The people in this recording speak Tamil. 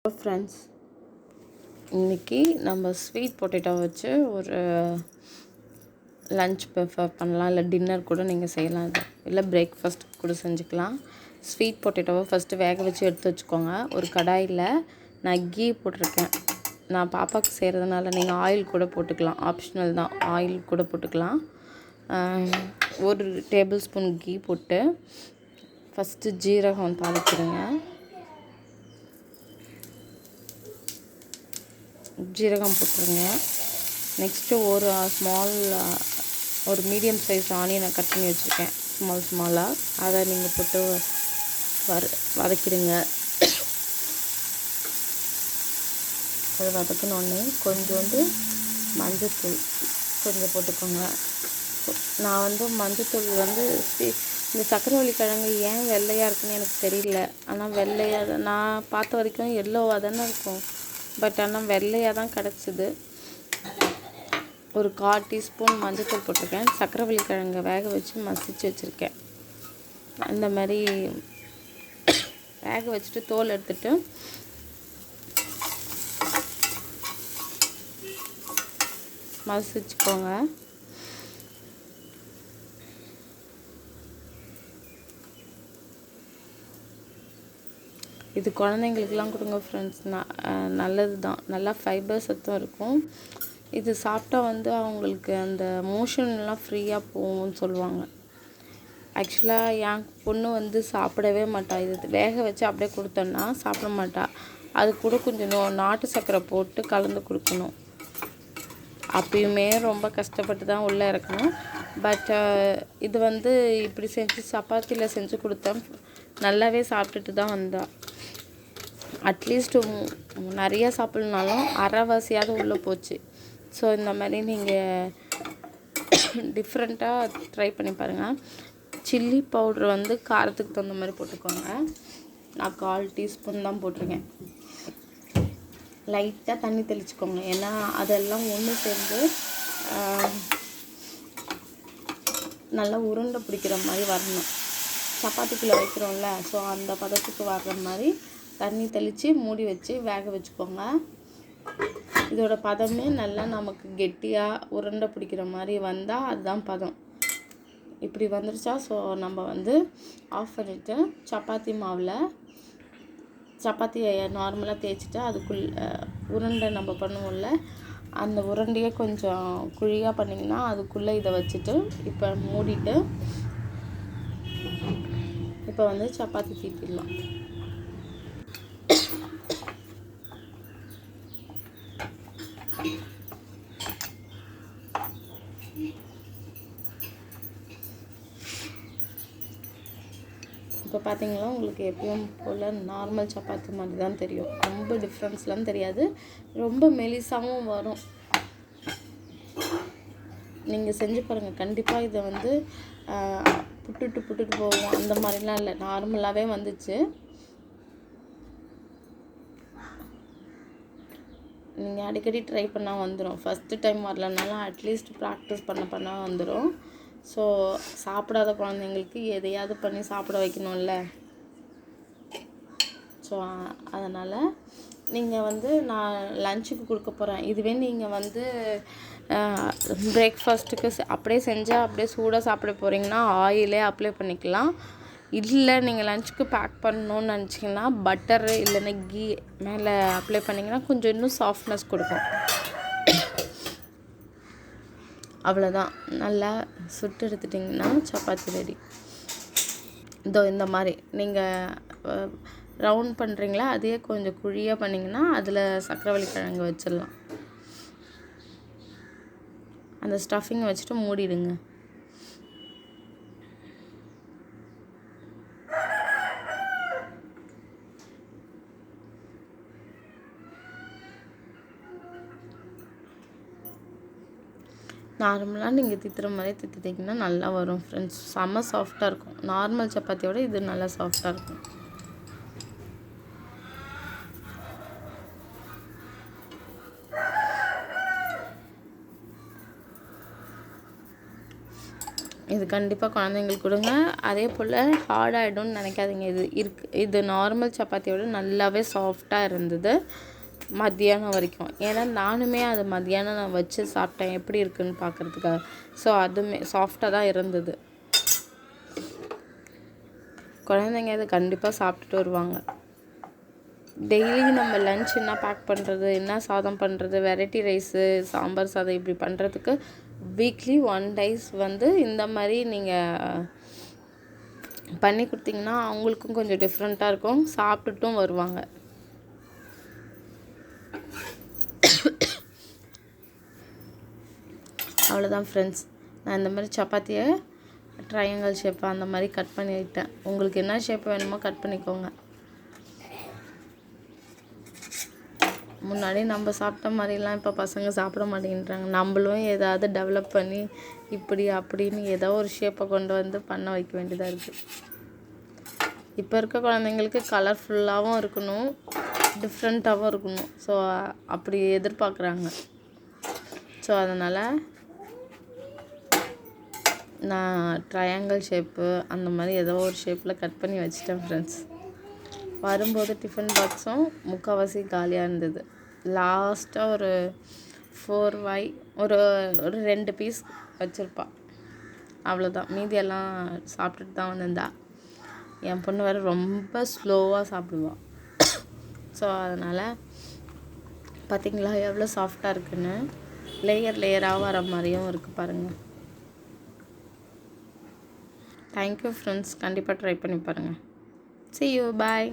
ஃப்ரெண்ட்ஸ், இன்றைக்கி நம்ம ஸ்வீட் பொட்டேட்டோ வச்சு ஒரு லன்ச் ப்ரிஃபர் பண்ணலாம். இல்லை டின்னர் கூட நீங்கள் செய்யலாம். இது இல்லை பிரேக்ஃபாஸ்ட் கூட செஞ்சுக்கலாம். ஸ்வீட் பொட்டேட்டோவை ஃபஸ்ட்டு வேக வச்சு எடுத்து வச்சுக்கோங்க. ஒரு கடாயில் நான் கீ போட்டிருக்கேன். நான் பாப்பாவுக்கு செய்கிறதுனால நீங்கள் ஆயில் கூட போட்டுக்கலாம், ஆப்ஷனல் தான். ஆயில் கூட போட்டுக்கலாம். ஒரு டேபிள் ஸ்பூன் கீ போட்டு ஃபஸ்ட்டு ஜீரகம் தாளிச்சிடுங்க. ஜீரகம் போட்டுருங்க. நெக்ஸ்ட்டு ஒரு மீடியம் சைஸ் ஆனியனை கட் பண்ணி வச்சுருக்கேன், ஸ்மாலாக. அதை நீங்கள் போட்டு வதக்கிடுங்க. அது வதக்கினோடனே கொஞ்சோண்டு மஞ்சத்தூள் கொஞ்சம் போட்டுக்கோங்க. நான் மஞ்சத்தூள் இந்த சக்கரவள்ளி கிழங்கு ஏன் வெள்ளையாக இருக்குன்னு எனக்கு தெரியல. ஆனால் வெள்ளையாக நான் பார்த்த வரைக்கும் எல்லோவாக தானே இருக்கும். பட் ஆனால் வெள்ளையாக தான் கிடச்சிது. ஒரு 1/4 டீஸ்பூன் மஞ்சத்தூள் போட்டிருக்கேன். சக்கரவள்ளி கிழங்கு வேக வச்சு மசிச்சு வச்சுருக்கேன். அந்த மாதிரி வேக வச்சுட்டு தோல் எடுத்துட்டு மசிச்சுக்கோங்க. இது குழந்தைங்களுக்கெலாம் கொடுங்க ஃப்ரெண்ட்ஸ். நல்லது தான். நல்லா ஃபைபர் சத்தும் இருக்கும். இது சாப்பிட்டா அவங்களுக்கு அந்த மோஷன்லாம் ஃப்ரீயாக போகும்னு சொல்லுவாங்க. ஆக்சுவலாக என் பொண்ணு சாப்பிடவே மாட்டா. இது வேக வச்சு அப்படியே கொடுத்தோன்னா சாப்பிட மாட்டா. அது கூட கொஞ்சம் நாட்டு சர்க்கரை போட்டு கலந்து கொடுக்கணும். அப்பயுமே ரொம்ப கஷ்டப்பட்டு தான் உள்ளே இறக்கணும். பட் இது இப்படி செஞ்சு சப்பாத்தியில் செஞ்சு கொடுத்தேன். நல்லாவே சாப்பிட்டுட்டு தான் வந்தா. அட்லீஸ்ட் நிறையா சாப்பிட்லனாலும் அரைவாசியாவது உள்ளே போச்சு. ஸோ இந்த மாதிரி நீங்கள் டிஃப்ரெண்ட்டாக ட்ரை பண்ணி பாருங்கள். சில்லி பவுட்ரு காரத்துக்கு தகுந்த மாதிரி போட்டுக்கோங்க. நான் 1/4 டீஸ்பூன் தான் போட்டிருக்கேன். லைட்டாக தண்ணி தெளிச்சுக்கோங்க. ஏன்னா அதெல்லாம் ஒன்று சேர்ந்து நல்லா உருண்டை பிடிக்கிற மாதிரி வரணும். சப்பாத்திக்குள்ளே வைக்கிறோம்ல, ஸோ அந்த பதத்துக்கு வர்ற மாதிரி தண்ணி தெளித்து மூடி வச்சு வேக வச்சுக்கோங்க. இதோட பதமே நல்லா நமக்கு கெட்டியாக உருண்டை பிடிக்கிற மாதிரி வந்தால் அதுதான் பதம். இப்படி வந்துருச்சா, ஸோ நம்ம ஆஃப் பண்ணிவிட்டு சப்பாத்தி மாவில் சப்பாத்தியை நார்மலாக தேய்ச்சிட்டு அதுக்குள்ளே உருண்டை நம்ம பண்ணுவோம்ல, அந்த உருண்டையை கொஞ்சம் குழியாக பண்ணிங்கன்னா அதுக்குள்ளே இதை வச்சுட்டு இப்போ மூடிட்டு இப்போ சப்பாத்தி தீட்டிடலாம். இப்போ பார்த்தீங்களா, உங்களுக்கு எப்பயும் போல் நார்மல் சப்பாத்தி மாதிரி தான் தெரியும். ரொம்ப டிஃப்ரென்ஸ்லாம் தெரியாது. ரொம்ப மெலிசாகவும் வரும். நீங்கள் செஞ்சு பாருங்கள். கண்டிப்பாக இதை புட்டுட்டு போவோம் அந்த மாதிரிலாம் இல்லை, நார்மலாகவே வந்துச்சு. நீங்கள் அடிக்கடி ட்ரை பண்ணால் வந்துடும். ஃபஸ்ட்டு டைம் வரலனாலும் அட்லீஸ்ட் ப்ராக்டிஸ் பண்ண வந்துடும். ஸோ சாப்பிடாத குழந்தைங்களுக்கு எதையாவது பண்ணி சாப்பிட வைக்கணும்ல. ஸோ அதனால் நீங்கள் நான் லஞ்சுக்கு கொடுக்க போகிறேன். இதுவே நீங்கள் பிரேக்ஃபாஸ்ட்டுக்கு அப்படியே செஞ்சால் அப்படியே சூடாக சாப்பிட போகிறீங்கன்னா ஆயிலே அப்ளை பண்ணிக்கலாம். இல்லை நீங்கள் லஞ்சுக்கு பேக் பண்ணணுன்னு நினச்சிங்கன்னா பட்டரு இல்லைன்னா கீ மேலே அப்ளை பண்ணிங்கன்னா கொஞ்சம் இன்னும் சாஃப்ட்னஸ் கொடுக்கும். அவ்வளோதான். நல்லா சுட்டு எடுத்துட்டிங்கன்னா சப்பாத்தி ரெடி. இந்த மாதிரி நீங்கள் ரவுண்ட் பண்ணுறீங்களா, அதையே கொஞ்சம் குழியாக பண்ணிங்கன்னா அதில் சக்கரவள்ளி கிழங்கு வச்சிடலாம். அந்த ஸ்டஃபிங்கை வச்சுட்டு மூடிடுங்க. நார்மலாக நீங்கள் தித்துற மாதிரி தித்திட்டிங்கன்னா நல்லா வரும் ஃப்ரெண்ட்ஸ். செம்ம சாஃப்டாக இருக்கும். நார்மல் சப்பாத்தியோட இது நல்லா சாஃப்டாக இருக்கும். இது கண்டிப்பாக குழந்தைங்களுக்கு கொடுங்க. அதே போல் ஹார்ட் ஆகிடும்னு நினைக்காதீங்க. இது நார்மல் சப்பாத்தியோட நல்லாவே சாஃப்டாக இருந்தது மத்தியானம் வரைக்கும். ஏன்னா நானுமே அது மத்தியானம் நான் வச்சு சாப்பிட்டேன் எப்படி இருக்குன்னு பார்க்குறதுக்காக. ஸோ அதுவுமே சாஃப்டாக தான் இருந்தது. குழந்தைங்க இது கண்டிப்பாக சாப்பிட்டுட்டு வருவாங்க. டெய்லி நம்ம லன்ச் என்ன பேக் பண்ணுறது, என்ன சாதம் பண்ணுறது, வெரைட்டி ரைஸு, சாம்பார் சாதம் இப்படி பண்ணுறதுக்கு வீக்லி 1 days வந்து இந்த மாதிரி நீங்கள் பண்ணி கொடுத்தீங்கன்னா அவங்களுக்கும் கொஞ்சம் டிஃப்ரெண்ட்டாக இருக்கும், சாப்பிட்டுட்டும் வருவாங்க. அவ்வளோதான் ஃப்ரெண்ட்ஸ். நான் இந்த மாதிரி சப்பாத்தியை ட்ரையாங்கிள் ஷேப் அந்த மாதிரி கட் பண்ணிவிட்டேன். உங்களுக்கு என்ன ஷேப் வேணுமோ கட் பண்ணிக்கோங்க. முன்னாடி நம்ம சாப்பிட்ட மாதிரிலாம் இப்போ பசங்க சாப்பிட மாட்டேங்கிறாங்க. நம்மளும் ஏதாவது டெவலப் பண்ணி இப்படி அப்படின்னு ஏதோ ஒரு ஷேப்பை கொண்டு வந்து பண்ண வைக்க வேண்டியதாக இருக்குது. இப்போ இருக்க குழந்தைங்களுக்கு கலர்ஃபுல்லாகவும் இருக்கணும், டிஃப்ரெண்ட்டாகவும் இருக்கணும். ஸோ அப்படி எதிர்பார்க்குறாங்க. ஸோ அதனால் நான் ட்ரையாங்கிள் ஷேப்பு அந்த மாதிரி ஏதோ ஒரு ஷேப்பில் கட் பண்ணி வச்சிட்டேன் ஃப்ரெண்ட்ஸ். வரும்போது டிஃபன் பாக்ஸும் முக்கால்வாசி காலியாக இருந்தது. லாஸ்ட்டாக ஒரு 4 வாய் ஒரு 2 பீஸ் வச்சுருப்பா. அவ்வளோதான். மீதியெல்லாம் சாப்பிட்டுட்டு தான் வந்திருந்தா. என் பொண்ணு வேறு ரொம்ப ஸ்லோவாக சாப்பிடுவாள். ஸோ அதனால் பார்த்திங்களா எவ்வளோ சாஃப்டாக இருக்குன்னு. லேயராக வர மாதிரியும் இருக்குது பாருங்கள். Thank you friends. கண்டிப்பாக ட்ரை பண்ணி பாருங்கள். See you. Bye.